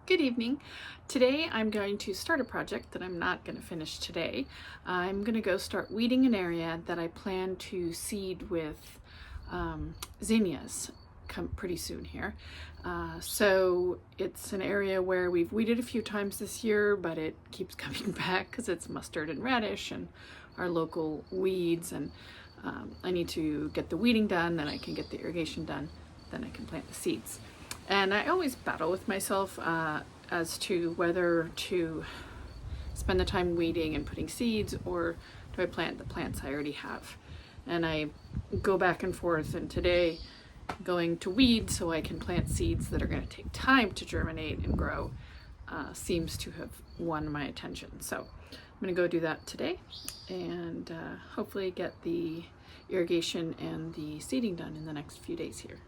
Good evening. Today I'm going to start a project that I'm not going to finish today. I'm going to go start weeding an area that I plan to seed with zinnias come pretty soon here. So it's an area where we've weeded a few times this year, but it keeps coming back because it's mustard and radish and our local weeds, and I need to get the weeding done, then I can get the irrigation done, then I can plant the seeds. And I always battle with myself as to whether to spend the time weeding and putting seeds, or do I plant the plants I already have. And I go back and forth, and today going to weed so I can plant seeds that are going to take time to germinate and grow seems to have won my attention. So I'm going to go do that today and hopefully get the irrigation and the seeding done in the next few days here.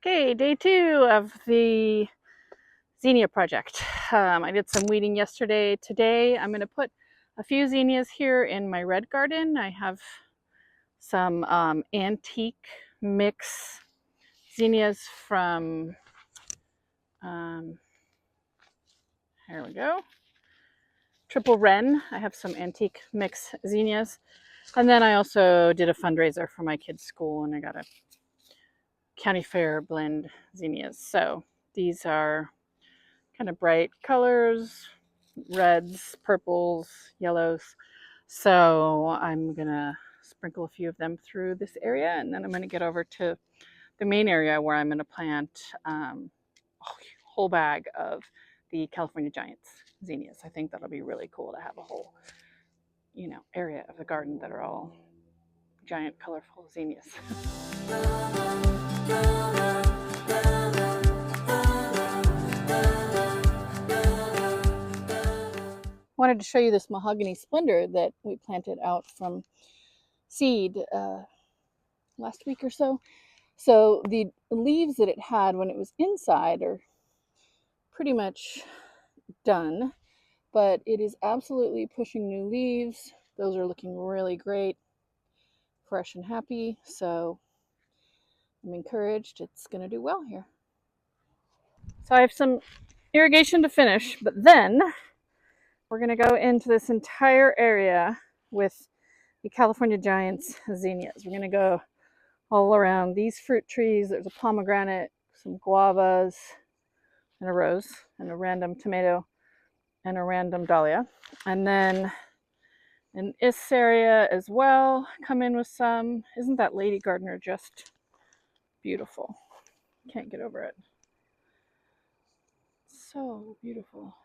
Okay, day 2 of the Zinnia project. I did some weeding yesterday. Today I'm going to put a few zinnias here in my red garden. I have some antique mix zinnias from, here we go, Triple Wren. I have some antique mix zinnias. And then I also did a fundraiser for my kids' school, and I got a county fair blend zinnias. So these are kind of bright colors, reds, purples, yellows. So I'm gonna sprinkle a few of them through this area, and then I'm gonna get over to the main area where I'm gonna plant a whole bag of the California Giants zinnias. I think that'll be really cool to have a whole, area of the garden that are all giant, colorful zinnias. Wanted to show you this mahogany splendor that we planted out from seed last week or so. So the leaves that it had when it was inside are pretty much done, but it is absolutely pushing new leaves. Those are looking really great, fresh and happy. So I'm encouraged it's going to do well here. So I have some irrigation to finish, but then we're going to go into this entire area with the California Giants zinnias. We're going to go all around these fruit trees. There's a pomegranate, some guavas, and a rose, and a random tomato, and a random dahlia. And then in this area as well, come in with some. Isn't that lady gardener just beautiful? Can't get over it. So beautiful.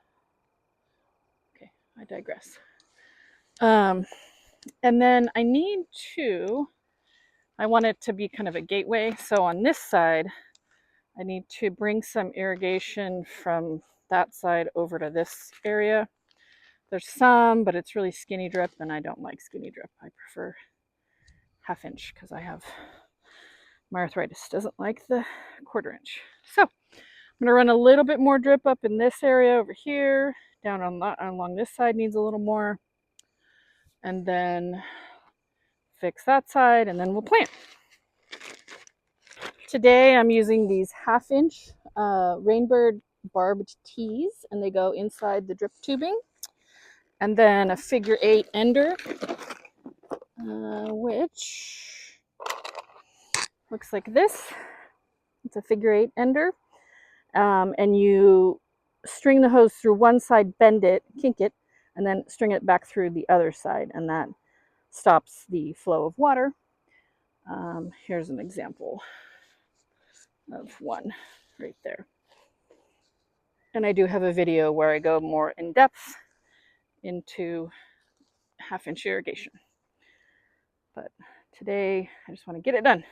Okay, I digress. And then I want it to be kind of a gateway. So on this side, I need to bring some irrigation from that side over to this area. There's some, but it's really skinny drip, and I don't like skinny drip. I prefer ½ inch because my arthritis doesn't like the ¼ inch. So I'm going to run a little bit more drip up in this area over here, down on along this side needs a little more, and then fix that side, and then we'll plant. Today I'm using these 1/2 inch Rainbird barbed tees, and they go inside the drip tubing, and then a figure 8 ender, which looks like this. It's a figure 8 ender, and you string the hose through one side, bend it, kink it, and then string it back through the other side, and that stops the flow of water. Here's an example of one right there. And I do have a video where I go more in depth into 1/2 inch irrigation. But today I just want to get it done.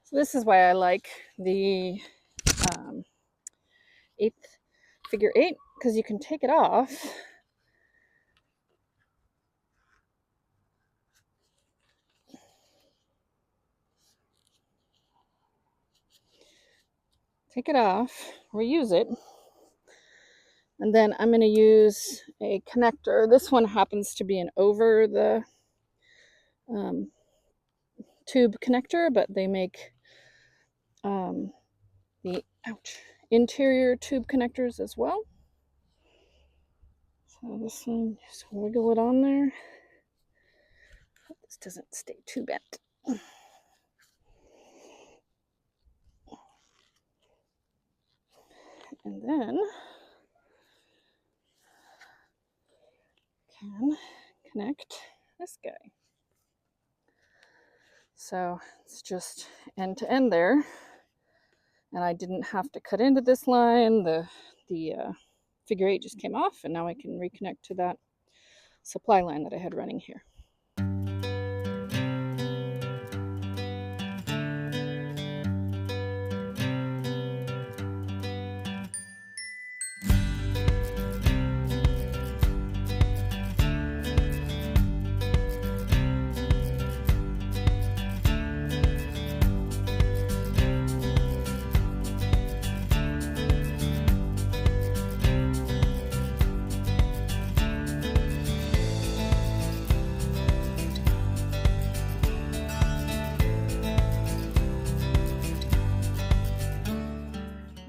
So this is why I like the 8th figure 8, because you can take it off. Take it off, reuse it, and then I'm going to use a connector. This one happens to be an over the tube connector, but they make the interior tube connectors as well. So this one, just wiggle it on there. Hope this doesn't stay too bent. And then can connect this guy. So it's just end to end there, and I didn't have to cut into this line. The figure 8 just came off, and now I can reconnect to that supply line that I had running here.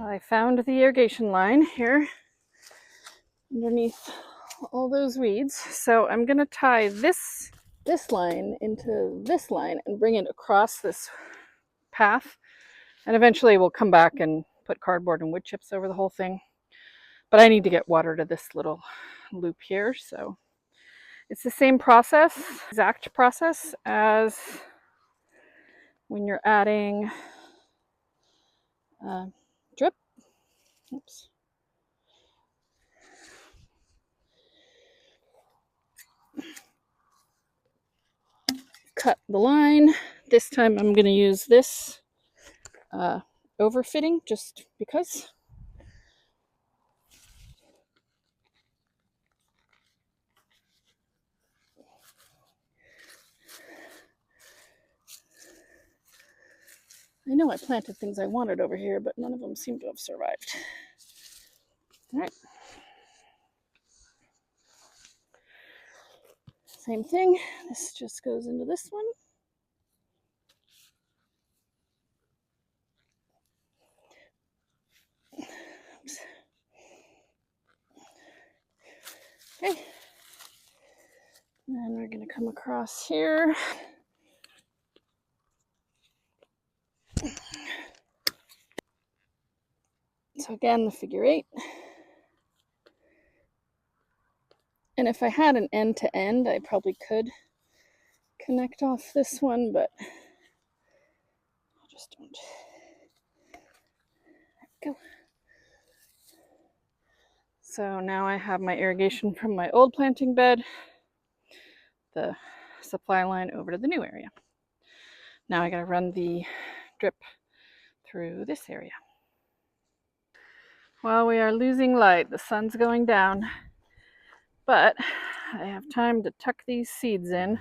I found the irrigation line here underneath all those weeds. So I'm going to tie this line into this line and bring it across this path. And eventually we'll come back and put cardboard and wood chips over the whole thing. But I need to get water to this little loop here. So it's the same process, exact process as when you're adding drip. Oops. Cut the line. This time I'm going to use this overfitting just because. I know I planted things I wanted over here, but none of them seem to have survived. All right. Same thing. This just goes into this one. Oops. Okay. And we're going to come across here. So again, the figure 8. And if I had an end to end, I probably could connect off this one, but I just don't. There we go. So now I have my irrigation from my old planting bed, the supply line over to the new area. Now I gotta run the drip through this area. Well, we are losing light. The sun's going down, but I have time to tuck these seeds in.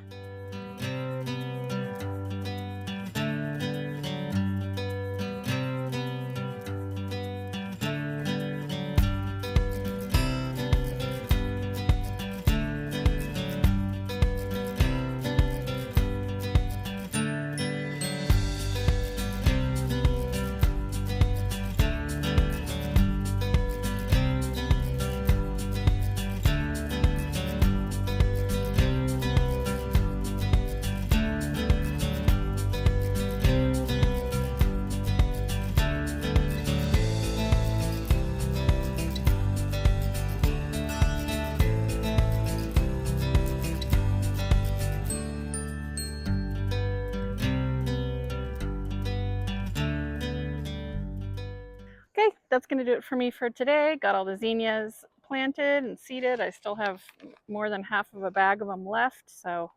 Okay, that's going to do it for me for today. Got all the zinnias planted and seeded. I still have more than half of a bag of them left, so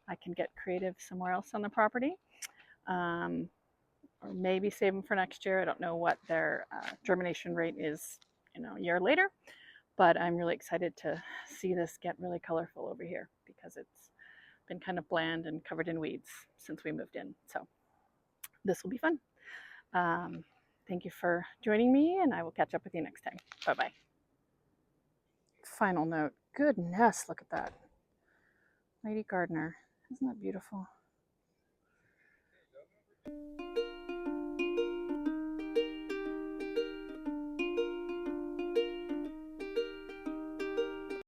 I can get creative somewhere else on the property. Or maybe save them for next year. I don't know what their germination rate is, a year later, but I'm really excited to see this get really colorful over here because it's been kind of bland and covered in weeds since we moved in. So this will be fun. Thank you for joining me, and I will catch up with you next time. Bye-bye. Final note. Goodness, look at that. Lady Gardener. Isn't that beautiful?